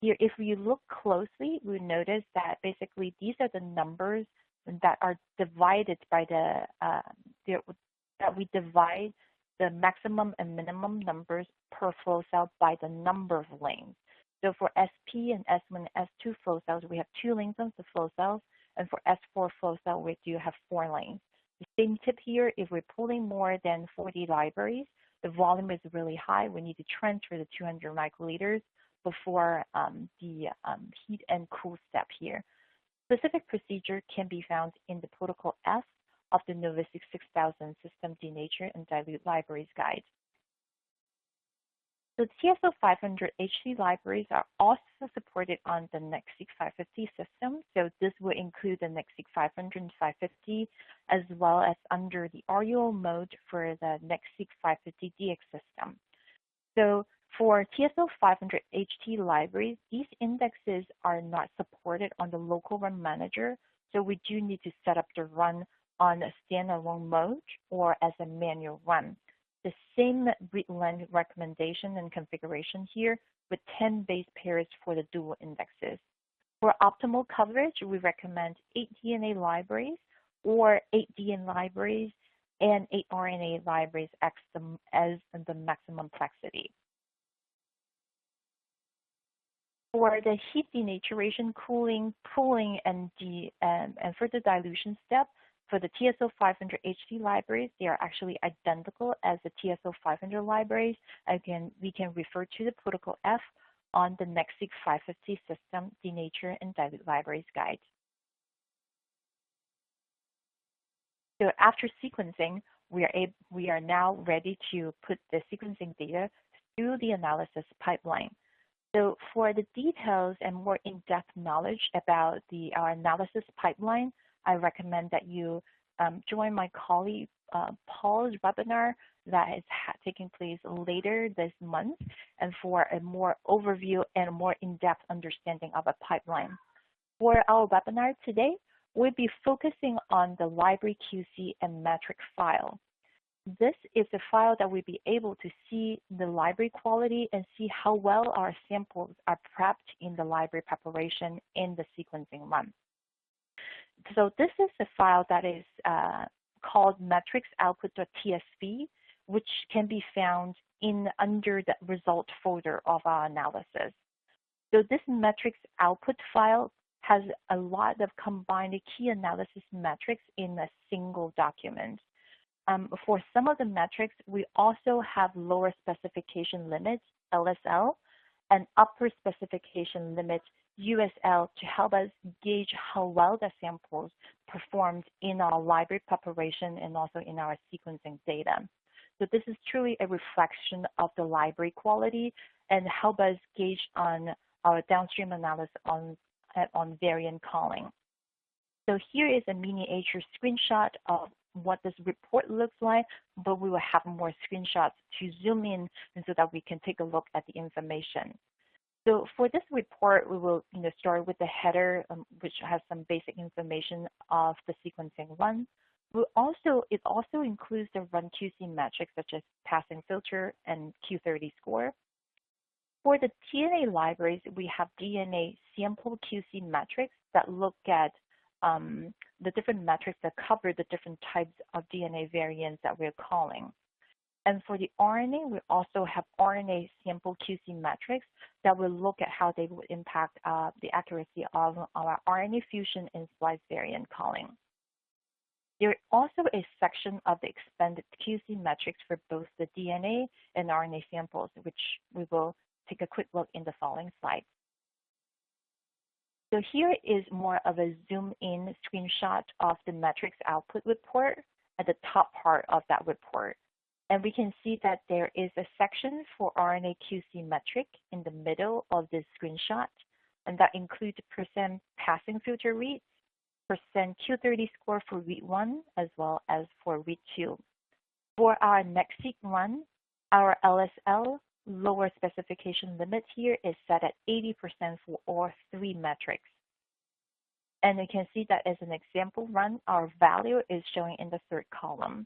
Here, if you look closely, we notice that basically these are the numbers that are divided by that we divide the maximum and minimum numbers per flow cell by the number of lanes. So for SP and S1 and S2 flow cells, we have 2 lanes on the flow cells, and for S4 flow cell, we do have 4 lanes. The same tip here, if we're pulling more than 40 libraries, the volume is really high. We need to transfer the 200 microliters before the heat and cool step here. Specific procedure can be found in the Protocol F of the NovaSeq 6000 System Denature and Dilute Libraries guide. The TSO500 HT libraries are also supported on the NextSeq 550 system. So this will include the NextSeq 500 and 550, as well as under the RUO mode for the NextSeq 550 DX system. So For TSO 500 HT libraries, these indexes are not supported on the local run manager, so we do need to set up the run on a standalone mode or as a manual run. The same read length recommendation and configuration here with 10 base pairs for the dual indexes. For optimal coverage, we recommend 8 DNA libraries or 8 DNA libraries and 8 RNA libraries as the maximum plexity. For the heat denaturation, cooling, pooling, and further dilution step, for the TSO 500 HT libraries, they are actually identical as the TSO 500 libraries. Again, we can refer to the protocol F on the NextSeq 550 system denature and dilute libraries guide. So after sequencing, we are now ready to put the sequencing data through the analysis pipeline. So for the details and more in-depth knowledge about our analysis pipeline, I recommend that you join my colleague Paul's webinar that is taking place later this month, and for a more overview and a more in-depth understanding of a pipeline. For our webinar today, we'll be focusing on the library QC and metric file. This is a file that we'll be able to see the library quality and see how well our samples are prepped in the library preparation in the sequencing run. So this is a file that is called MetricsOutput.tsv, which can be found under the result folder of our analysis. So this metrics output file has a lot of combined key analysis metrics in a single document. For some of the metrics, we also have lower specification limits, LSL, and upper specification limits, USL, to help us gauge how well the samples performed in our library preparation and also in our sequencing data. So this is truly a reflection of the library quality and help us gauge on our downstream analysis on variant calling. So here is a miniature screenshot of what this report looks like, but we will have more screenshots to zoom in and so that we can take a look at the information. So for this report, we will start with the header, which has some basic information of the sequencing run. It also includes the run QC metrics such as passing filter and Q30 score. For the DNA libraries, we have DNA sample QC metrics that look at the different metrics that cover the different types of DNA variants that we're calling. And for the RNA, we also have RNA sample QC metrics that will look at how they would impact the accuracy of our RNA fusion and splice variant calling. There is also a section of the expanded QC metrics for both the DNA and RNA samples, which we will take a quick look in the following slide. So here is more of a zoom-in screenshot of the metrics output report at the top part of that report. And we can see that there is a section for RNA QC metric in the middle of this screenshot, and that includes percent passing filter reads, percent Q30 score for read 1, as well as for read 2. For our NextSeq run, our LSL lower specification limit here is set at 80% for all 3 metrics. And you can see that as an example run, our value is showing in the 3rd column.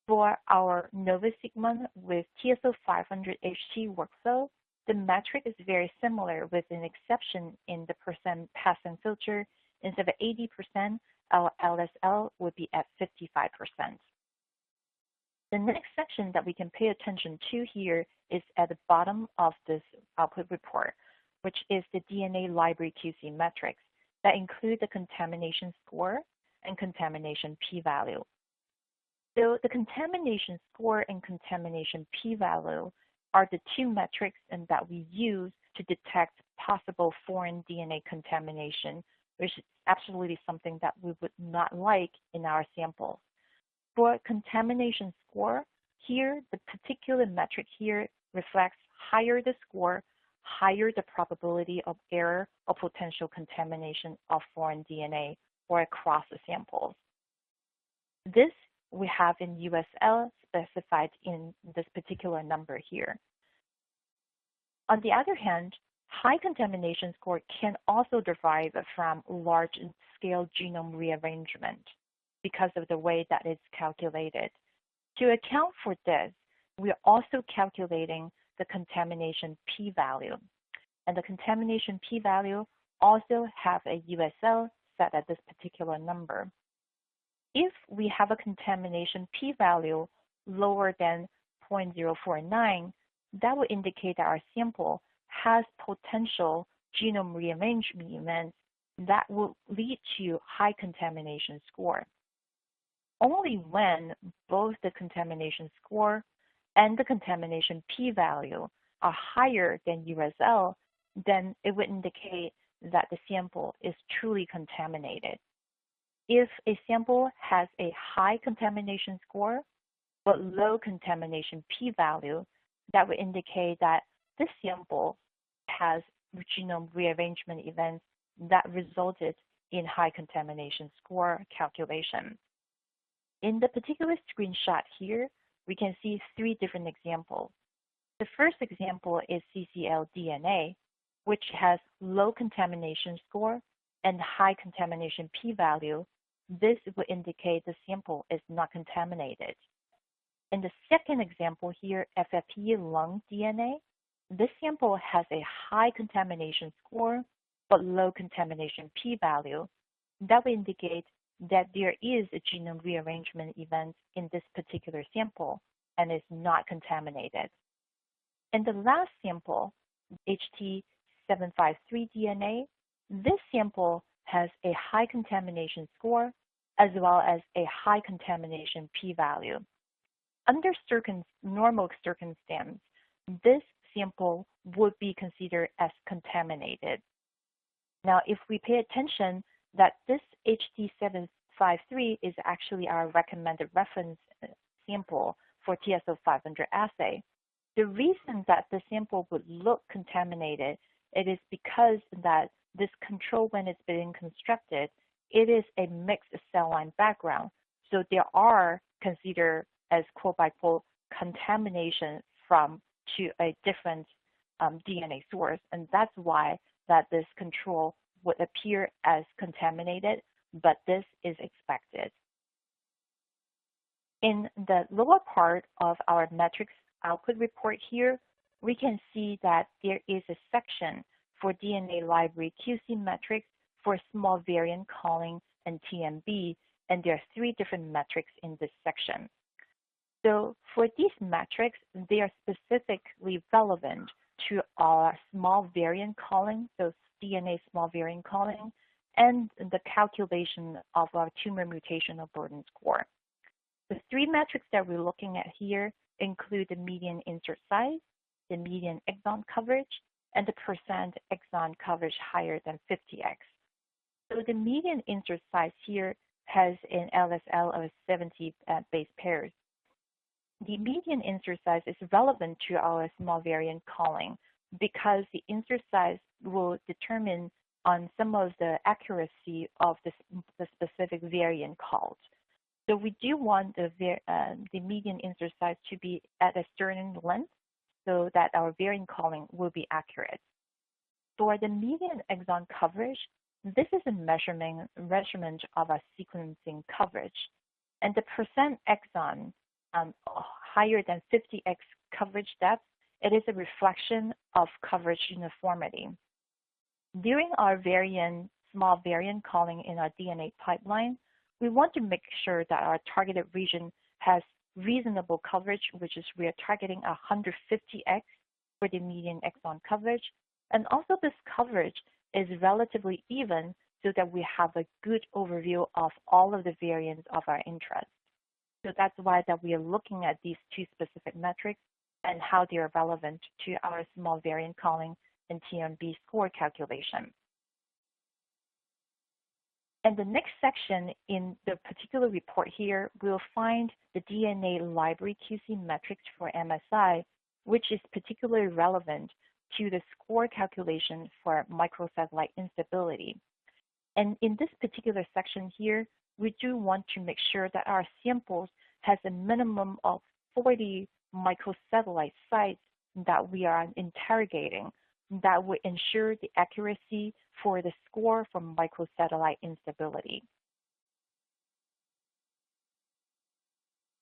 For our NovaSeq run with TSO 500 HT workflow, the metric is very similar with an exception in the percent passing filter. Instead of 80%, our LSL would be at 55%. The next section that we can pay attention to here is at the bottom of this output report, which is the DNA library QC metrics that include the contamination score and contamination p-value. So the contamination score and contamination p-value are the 2 metrics that we use to detect possible foreign DNA contamination, which is absolutely something that we would not like in our samples. For contamination score, here, the particular metric here reflects higher the score, higher the probability of error or potential contamination of foreign DNA or across the samples. This we have in USL specified in this particular number here. On the other hand, high contamination score can also derive from large-scale genome rearrangement because of the way that it's calculated. To account for this, we are also calculating the contamination p-value. And the contamination p-value also have a USL set at this particular number. If we have a contamination p-value lower than 0.049, that would indicate that our sample has potential genome rearrangement events that will lead to high contamination score. Only when both the contamination score and the contamination p-value are higher than USL, then it would indicate that the sample is truly contaminated. If a sample has a high contamination score but low contamination p-value, that would indicate that this sample has genome rearrangement events that resulted in high contamination score calculation. In the particular screenshot here, we can see three different examples. The first example is cccDNA, which has low contamination score and high contamination p-value. This would indicate the sample is not contaminated. In the second example here, FFPE lung DNA, this sample has a high contamination score but low contamination p-value. That would indicate that there is a genome rearrangement event in this particular sample and is not contaminated. And the last sample, HT753DNA, this sample has a high contamination score as well as a high contamination p-value. Under normal circumstances, this sample would be considered as contaminated. Now, if we pay attention that this HT753 is actually our recommended reference sample for TSO500 assay, the reason that the sample would look contaminated, it is because that this control, when it's being constructed, it is a mixed cell line background. So there are considered as quote by quote contamination to a different DNA source, and that's why that this control would appear as contaminated, but this is expected. In the lower part of our metrics output report here, we can see that there is a section for DNA library QC metrics for small variant calling and TMB, and there are three different metrics in this section. So for these metrics, they are specifically relevant to our small variant calling, so DNA small variant calling, and the calculation of our tumor mutational burden score. The three metrics that we're looking at here include the median insert size, the median exon coverage, and the percent exon coverage higher than 50x. So the median insert size here has an LSL of 70 base pairs. The median insert size is relevant to our small variant calling because the insert size will determine on some of the accuracy of the specific variant called. So we do want the median insert size to be at a certain length so that our variant calling will be accurate. For the median exon coverage, this is a measurement of our sequencing coverage. And the percent exon higher than 50x coverage depth, it is a reflection of coverage uniformity. During our small variant calling in our DNA pipeline, we want to make sure that our targeted region has reasonable coverage, which is we are targeting 150x for the median exon coverage. And also this coverage is relatively even so that we have a good overview of all of the variants of our interest. So that's why that we are looking at these two specific metrics and how they are relevant to our small variant calling and TMB score calculation. And the next section in the particular report here, we'll find the DNA Library QC metrics for MSI, which is particularly relevant to the score calculation for microsatellite instability. And in this particular section here, we do want to make sure that our samples has a minimum of 40 microsatellite sites that we are interrogating that would ensure the accuracy for the score for microsatellite instability.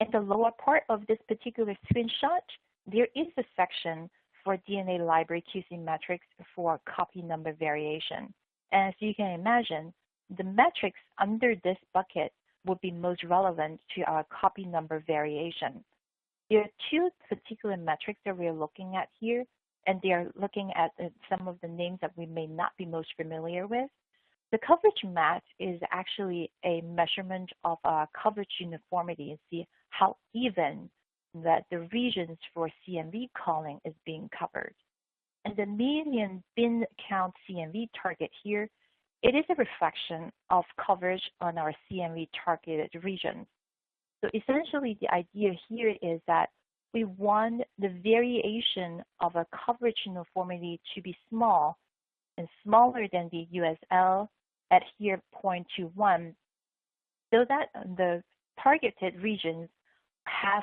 In the lower part of this particular screenshot, there is a section for DNA Library QC metrics for copy number variation. And as you can imagine, the metrics under this bucket would be most relevant to our copy number variation. There are two particular metrics that we are looking at here, and they are looking at some of the names that we may not be most familiar with. The coverage mat is actually a measurement of coverage uniformity and see how even that the regions for CMV calling is being covered. And the median bin count CMV target here, it is a reflection of coverage on our CMV targeted regions. So essentially the idea here is that we want the variation of a coverage uniformity to be small and smaller than the USL at here 0.21, so that the targeted regions have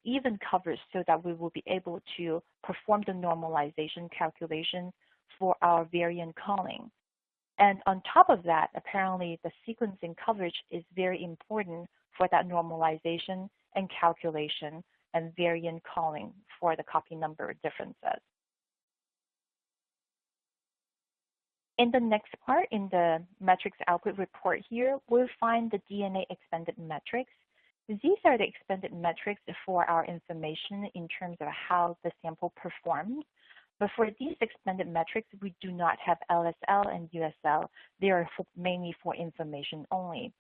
even coverage so that we will be able to perform the normalization calculation for our variant calling. And on top of that, apparently the sequencing coverage is very important for that normalization and calculation and variant calling for the copy number differences. In the next part, in the metrics output report here, we'll find the DNA expanded metrics. These are the expanded metrics for our information in terms of how the sample performs. But for these expanded metrics, we do not have LSL and USL. They are mainly for information only.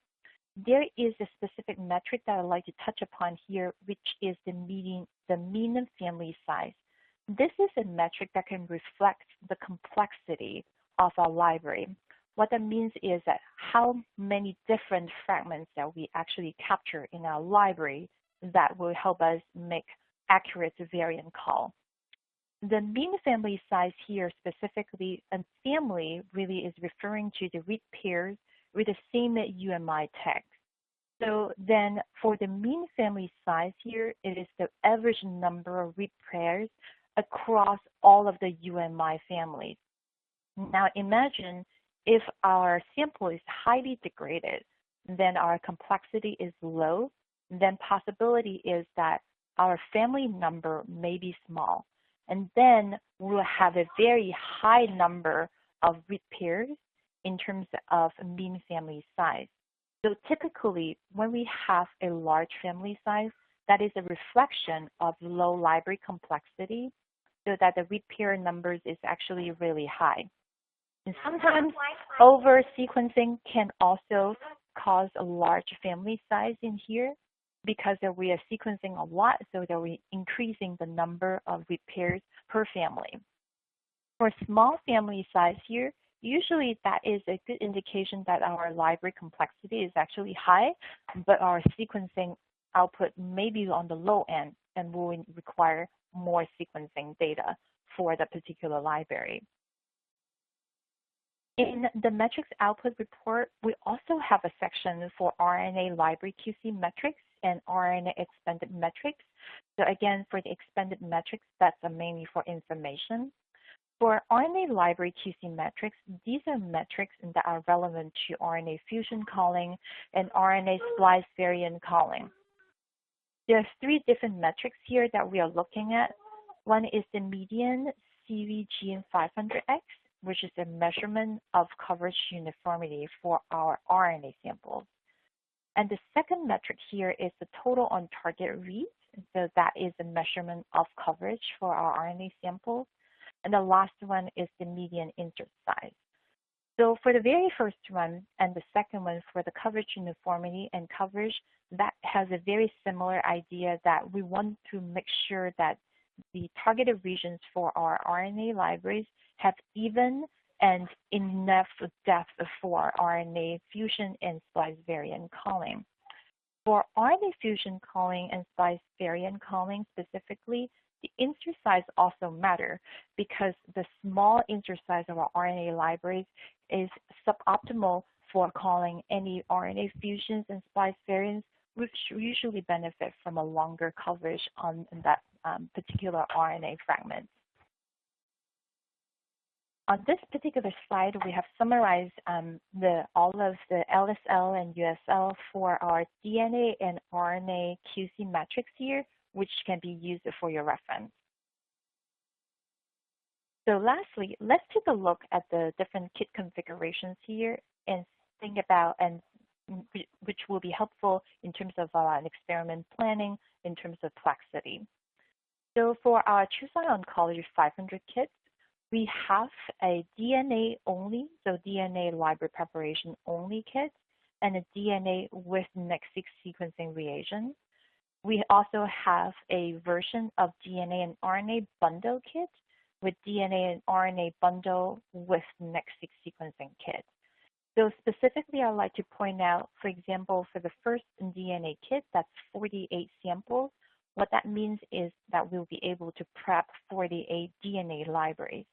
There is a specific metric that I'd like to touch upon here, which is the mean family size. This is a metric that can reflect the complexity of our library. What that means is that how many different fragments that we actually capture in our library that will help us make accurate variant call. The mean family size here specifically, and family really is referring to the read pairs with the same UMI tag. So then for the mean family size here, it is the average number of read pairs across all of the UMI families. Now imagine if our sample is highly degraded, then our complexity is low, then possibility is that our family number may be small. And then we'll have a very high number of read pairs in terms of mean family size. So typically, when we have a large family size, that is a reflection of low library complexity, so that the read pair numbers is actually really high. And sometimes over sequencing can also cause a large family size in here because we are sequencing a lot, so that we're increasing the number of read pairs per family. For small family size here, usually that is a good indication that our library complexity is actually high, but our sequencing output may be on the low end and will require more sequencing data for the particular library. In the metrics output report, we also have a section for RNA library QC metrics and RNA expanded metrics. So again, for the expanded metrics, that's mainly for information. For RNA library QC metrics, these are metrics that are relevant to RNA fusion calling and RNA splice variant calling. There are three different metrics here that we are looking at. One is the median CVGN500X, which is a measurement of coverage uniformity for our RNA samples. And the second metric here is the total on target reads. So that is a measurement of coverage for our RNA samples. And the last one is the median insert size. So for the very first one and the second one for the coverage uniformity and coverage, that has a very similar idea that we want to make sure that the targeted regions for our RNA libraries have even and enough depth for RNA fusion and splice variant calling. For RNA fusion calling and splice variant calling specifically, the insert size also matter because the small insert size of our RNA libraries is suboptimal for calling any RNA fusions and splice variants which usually benefit from a longer coverage on that particular RNA fragment. On this particular slide, we have summarized all of the LSL and USL for our DNA and RNA QC metrics here, which can be used for your reference. So lastly, let's take a look at the different kit configurations here and think about, and which will be helpful in terms of an experiment planning in terms of complexity. So for our TruSight Oncology 500 kits, we have a DNA only, so DNA library preparation only kit, and a DNA with next-seq sequencing reagent. We also have a version of DNA and RNA bundle kit with DNA and RNA bundle with next-seq sequencing kit. So specifically, I'd like to point out, for example, for the first DNA kit, that's 48 samples. What that means is that we'll be able to prep 48 DNA libraries.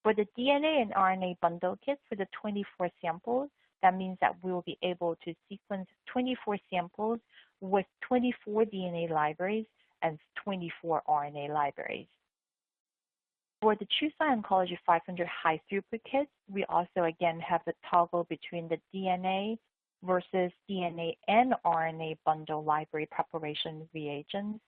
For the DNA and RNA bundle kit for the 24 samples, that means that we will be able to sequence 24 samples with 24 DNA libraries and 24 RNA libraries. For the TruSight Oncology 500 high throughput kits, we also again have the toggle between the DNA versus DNA and RNA bundle library preparation reagents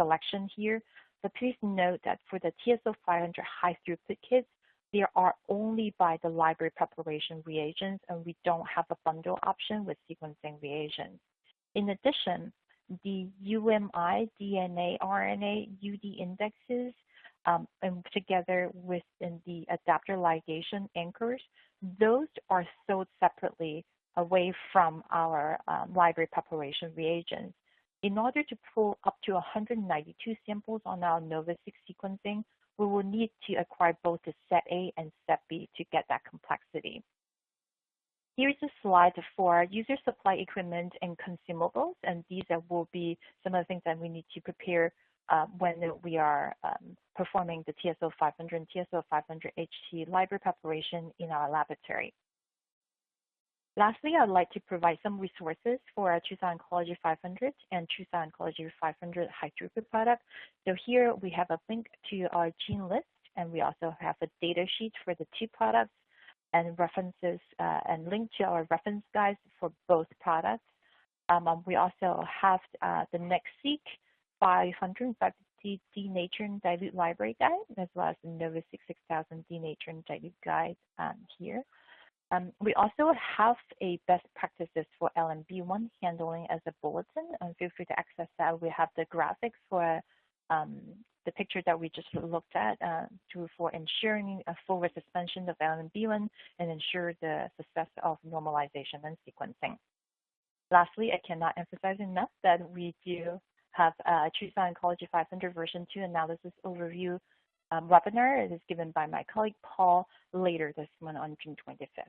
selection here. But please note that for the TSO 500 high throughput kits, they are only by the library preparation reagents, and we don't have a bundle option with sequencing reagents. In addition, the UMI, DNA, RNA, UD indexes, and together with the adapter ligation anchors, those are sold separately away from our library preparation reagents. In order to pull up to 192 samples on our NovaSeq sequencing, we will need to acquire both the set A and set B to get that complexity. Here's a slide for user supply equipment and consumables, and these will be some of the things that we need to prepare when we are performing the TSO 500 and TSO 500 HT library preparation in our laboratory. Lastly, I'd like to provide some resources for our TruSight Oncology 500 and TruSight Oncology 500 high throughput product. So here we have a link to our gene list, and we also have a data sheet for the two products and references and link to our reference guides for both products. We also have the next-seq 550 denature and dilute library guide, as well as the NovaSeq 6000 denature and dilute guide here. We also have a best practices for LMB1 handling as a bulletin, and feel free to access that. We have the graphics for the picture that we just looked at for ensuring a full suspension of LMB1 and ensure the success of normalization and sequencing. Lastly, I cannot emphasize enough that we do have a TruSight Oncology 500 version 2 analysis overview webinar. It is given by my colleague Paul later this month on June 25th.